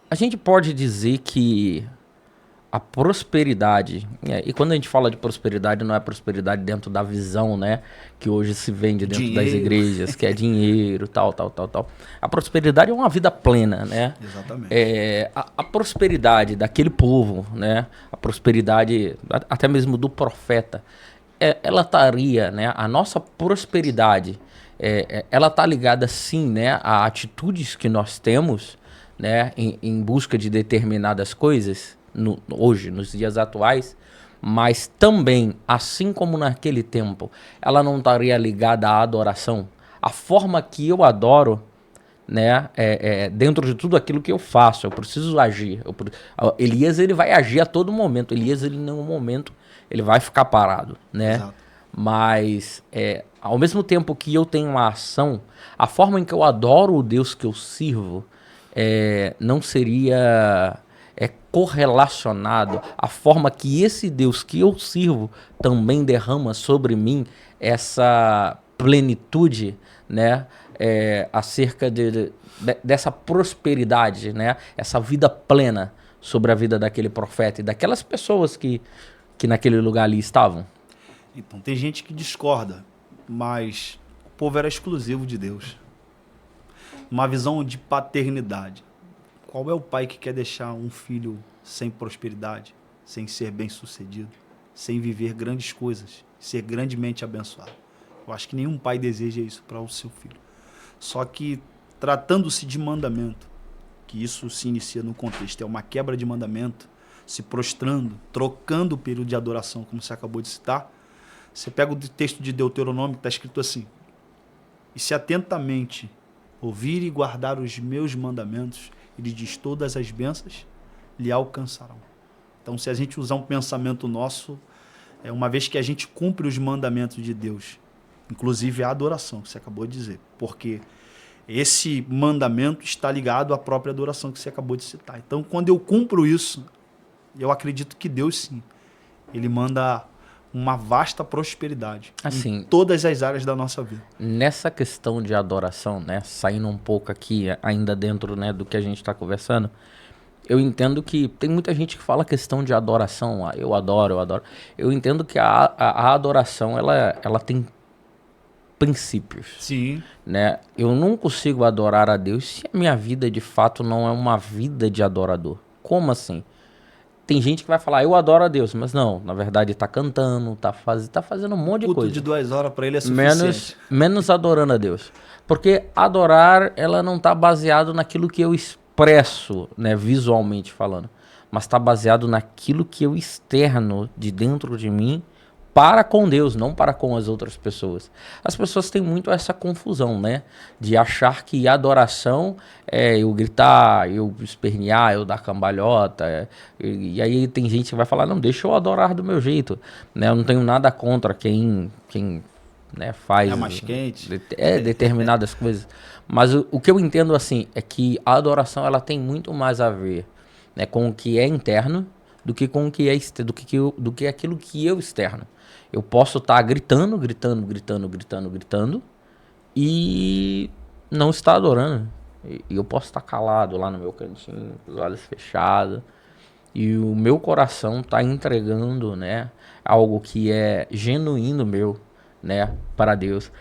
A gente pode dizer que a prosperidade, e quando a gente fala de prosperidade, não é prosperidade dentro da visão, né, que hoje se vende dentro das Dinheiro. igrejas, que é dinheiro, tal, tal, tal, tal. A prosperidade é uma vida plena, né? Exatamente. A prosperidade daquele povo, né, a prosperidade até mesmo do profeta, ela estaria, né, a nossa prosperidade, ela está ligada sim, né, a atitudes que nós temos, né, em busca de determinadas coisas, hoje, nos dias atuais, mas também, assim como naquele tempo, ela não estaria ligada à adoração. A forma que eu adoro, né, dentro de tudo aquilo que eu faço, eu preciso agir. Elias, ele vai agir a todo momento. Elias, ele em nenhum momento ele vai ficar parado, né? Exato. Mas ao mesmo tempo que eu tenho uma ação, a forma em que eu adoro o Deus que eu sirvo não seria correlacionado à forma que esse Deus que eu sirvo também derrama sobre mim essa plenitude, né? Acerca dessa prosperidade, né? Essa vida plena sobre a vida daquele profeta e daquelas pessoas que naquele lugar ali estavam. Então, tem gente que discorda, mas o povo era exclusivo de Deus. Uma visão de paternidade. Qual é o pai que quer deixar um filho sem prosperidade, sem ser bem-sucedido, sem viver grandes coisas, ser grandemente abençoado? Eu acho que nenhum pai deseja isso para o seu filho. Só que, tratando-se de mandamento, que isso se inicia no contexto, é uma quebra de mandamento, se prostrando, trocando o período de adoração, como você acabou de citar, você pega o texto de Deuteronômio, que está escrito assim: e se atentamente ouvir e guardar os meus mandamentos, ele diz, todas as bênçãos lhe alcançarão. Então, se a gente usar um pensamento nosso, uma vez que a gente cumpre os mandamentos de Deus, inclusive a adoração, que você acabou de dizer, porque esse mandamento está ligado à própria adoração que você acabou de citar. Então, quando eu cumpro isso, eu acredito que Deus, sim, ele manda uma vasta prosperidade Assim, em todas as áreas da nossa vida. nessa questão de adoração, né, saindo um pouco aqui, ainda dentro, né, do que a gente está conversando, eu entendo que tem muita gente que fala questão de adoração, eu adoro, eu adoro. Eu entendo que a adoração, ela tem princípios, Sim. né? Eu não consigo adorar a Deus se a minha vida de fato não é uma vida de adorador. Como assim? Tem gente que vai falar, eu adoro a Deus, mas não, na verdade tá cantando, tá fazendo um monte de Culto de coisa. 2 horas para ele é Menos, suficiente. menos adorando a Deus. Porque adorar, ela não tá baseado naquilo que eu expresso, né, visualmente falando, mas tá baseado naquilo que eu externo de dentro de mim para com Deus, não para com as outras pessoas. As pessoas têm muito essa confusão, né, de achar que adoração é eu gritar, eu espernear, eu dar cambalhota, e aí tem gente que vai falar, não, deixa eu adorar do meu jeito, né, eu não tenho nada contra quem né, faz É mais quente. determinadas coisas. Mas o que eu entendo assim é que a adoração ela tem muito mais a ver, né, com o que é interno do que com o que é do que aquilo que eu externo. Eu posso estar gritando, gritando, gritando, gritando, gritando e não estar adorando. E eu posso estar calado lá no meu cantinho, com os olhos fechados, e o meu coração tá entregando, né, algo que é genuíno meu, né, para Deus.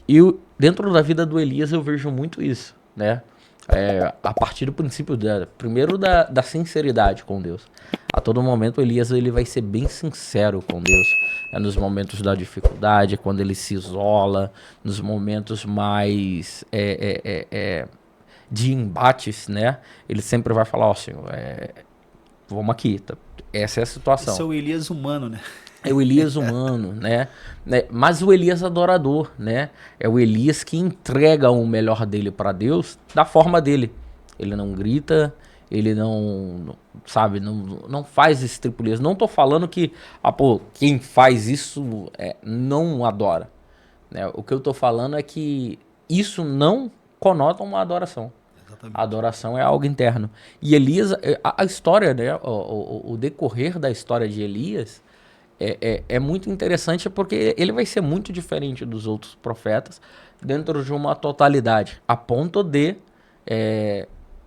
E dentro da vida do Elias eu vejo muito isso, né, a partir do princípio primeiro da sinceridade com Deus. A todo momento o Elias ele vai ser bem sincero com Deus, né, nos momentos da dificuldade, quando ele se isola, nos momentos mais de embates, né, ele sempre vai falar, ó, Senhor, vamos aqui, essa é a Esse situação. é o Elias humano, né? É o Elias humano, né? Mas o Elias adorador, né? É o Elias que entrega o melhor dele para Deus da forma dele. Ele não grita, ele sabe, não faz estripulias. Não tô falando que, quem faz isso não adora, né? O que eu tô falando é que isso não conota uma adoração. A Exatamente. adoração é algo interno. E Elias, a história, né? O decorrer da história de Elias é muito interessante porque ele vai ser muito diferente dos outros profetas dentro de uma totalidade. A ponto de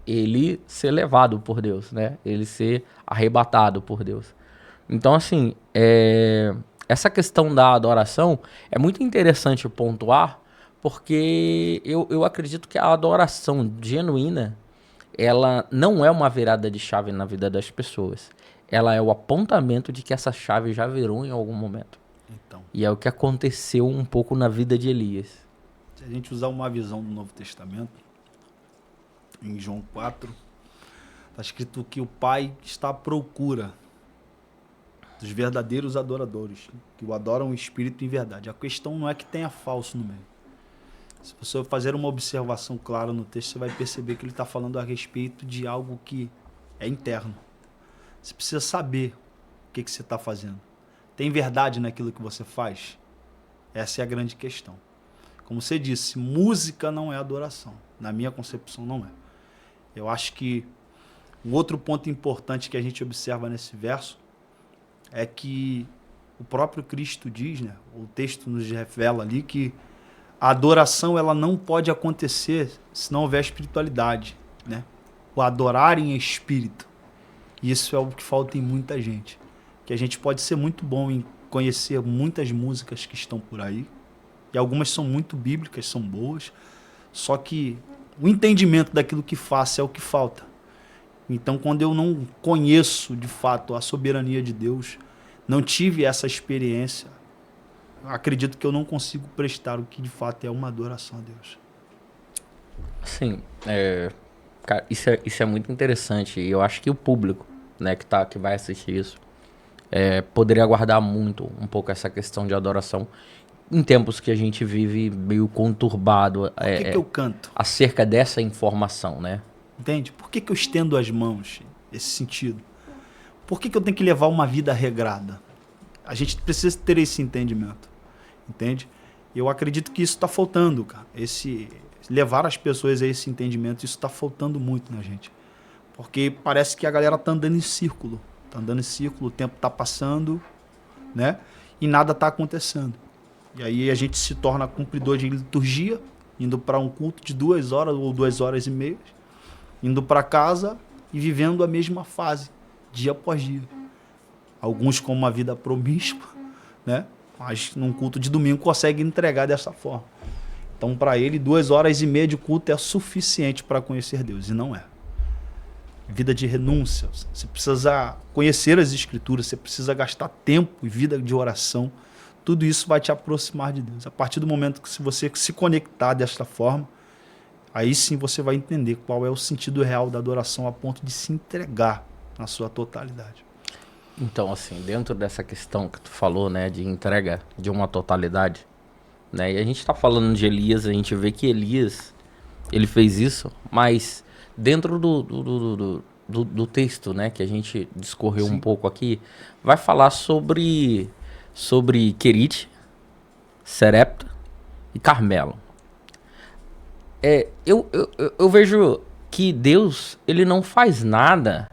ele ser levado por Deus, né? Ele ser arrebatado por Deus. Então, assim, essa questão da adoração é muito interessante pontuar, porque eu acredito que a adoração genuína, ela não é uma virada de chave na vida das pessoas. Ela é o apontamento de que essa chave já virou em algum momento. Então, E é o que aconteceu um pouco na vida de Elias. se a gente usar uma visão do Novo Testamento, em João 4, está escrito que o Pai está à procura dos verdadeiros adoradores, que o adoram o Espírito em verdade. A questão não é que tenha falso no meio. Se você fazer uma observação clara no texto, você vai perceber que ele está falando a respeito de algo que é interno. Você precisa saber o que você está fazendo. Tem verdade naquilo que você faz? Essa é a grande questão. Como você disse, música não é adoração. Na minha concepção, não é. Eu acho que um outro ponto importante que a gente observa nesse verso é que o próprio Cristo diz, né? O texto nos revela ali que a adoração ela não pode acontecer se não houver espiritualidade, né? O adorar em espírito. Isso é o que falta em muita gente. Que a gente pode ser muito bom em conhecer muitas músicas que estão por aí, e algumas são muito bíblicas, são boas, só que o entendimento daquilo que faço é o que falta. Então, quando eu não conheço de fato a soberania de Deus, não tive essa experiência, acredito que eu não consigo prestar o que de fato é uma adoração a Deus. Sim, cara, isso é muito interessante. E eu acho que o público, né, que vai assistir isso, poderia guardar muito um pouco essa questão de adoração em tempos que a gente vive meio conturbado Por que eu canto? acerca dessa informação, né? Entende? Por que eu estendo as mãos? Esse sentido. Por que eu tenho que levar uma vida regrada? A gente precisa ter esse entendimento. Entende? Eu acredito que isso está faltando, cara. Levar as pessoas a esse entendimento, isso está faltando muito na gente. Porque parece que a galera tá andando em círculo. Tá andando em círculo, o tempo tá passando, né? E nada tá acontecendo. E aí a gente se torna cumpridor de liturgia, indo para um culto de 2 horas ou 2 horas e meia, indo para casa e vivendo a mesma fase, dia após dia. Alguns com uma vida promíscua, né? Mas num culto de domingo conseguem entregar dessa forma. Então, para ele, 2 horas e meia de culto é suficiente para conhecer Deus, e não é. Vida de renúncia, você precisa conhecer as Escrituras, você precisa gastar tempo e vida de oração. Tudo isso vai te aproximar de Deus. A partir do momento que você se conectar desta forma, aí sim você vai entender qual é o sentido real da adoração a ponto de se entregar na sua totalidade. Então, assim, dentro dessa questão que tu falou, né, de entrega de uma totalidade, né, e a gente tá falando de Elias, a gente vê que Elias, ele fez isso, mas dentro do texto, né, que a gente discorreu um pouco aqui, vai falar sobre Querite, Serepta e Carmelo. Eu vejo que Deus, ele não faz nada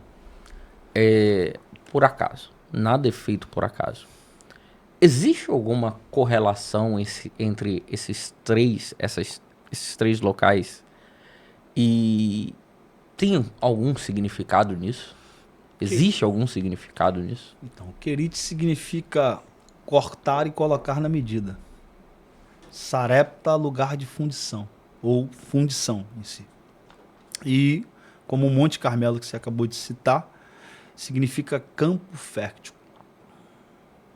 por acaso. Nada é feito por acaso. Existe alguma correlação entre esses três locais? E tem algum significado nisso? Existe algum significado nisso? Então, querite significa cortar e colocar na medida. Sarepta, lugar de fundição, ou fundição em si. E, como o Monte Carmelo que você acabou de citar, significa campo fértil.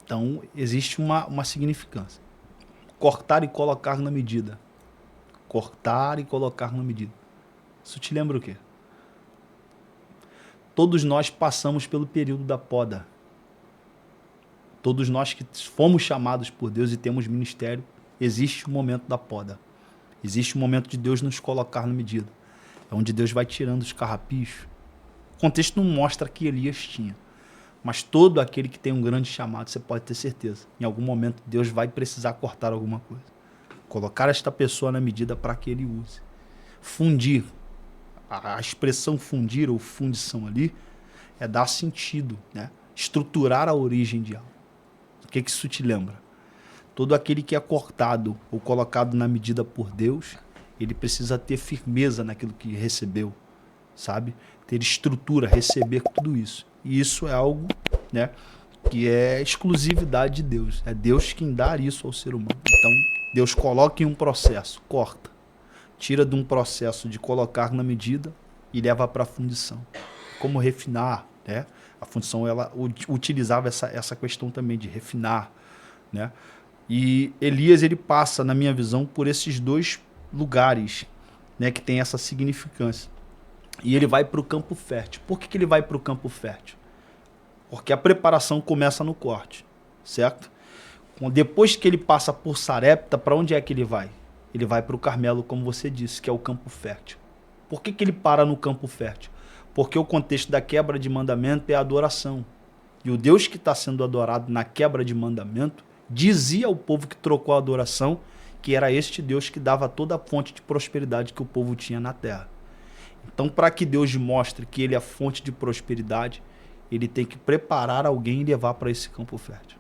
Então, existe uma significância. Cortar e colocar na medida. Cortar e colocar na medida. Isso te lembra o quê? Todos nós passamos pelo período da poda. Todos nós que fomos chamados por Deus e temos ministério, existe o momento da poda. Existe o momento de Deus nos colocar na medida. É onde Deus vai tirando os carrapichos. O contexto não mostra que Elias tinha. Mas todo aquele que tem um grande chamado, você pode ter certeza. Em algum momento Deus vai precisar cortar alguma coisa. Colocar esta pessoa na medida para que ele use. Fundir. A expressão fundir ou fundição ali é dar sentido, né? Estruturar a origem de algo. O que isso te lembra? Todo aquele que é cortado ou colocado na medida por Deus, ele precisa ter firmeza naquilo que recebeu. sabe? Ter estrutura, receber tudo isso. E isso é algo, né, que é exclusividade de Deus. É Deus quem dá isso ao ser humano. Então, Deus coloca em um processo, corta, tira de um processo de colocar na medida e leva para a fundição. Como refinar, né? A fundição, ela utilizava essa questão também de refinar, né? E Elias, ele passa, na minha visão, por esses dois lugares, né, que tem essa significância. E ele vai para o campo fértil. Por que ele vai para o campo fértil? Porque a preparação começa no corte, certo? Depois que ele passa por Sarepta, para onde é que ele vai? Ele vai para o Carmelo, como você disse, que é o campo fértil. Por que ele para no campo fértil? Porque o contexto da quebra de mandamento é a adoração. E o Deus que está sendo adorado na quebra de mandamento dizia ao povo que trocou a adoração que era este Deus que dava toda a fonte de prosperidade que o povo tinha na terra. Então, para que Deus mostre que ele é a fonte de prosperidade, ele tem que preparar alguém e levar para esse campo fértil.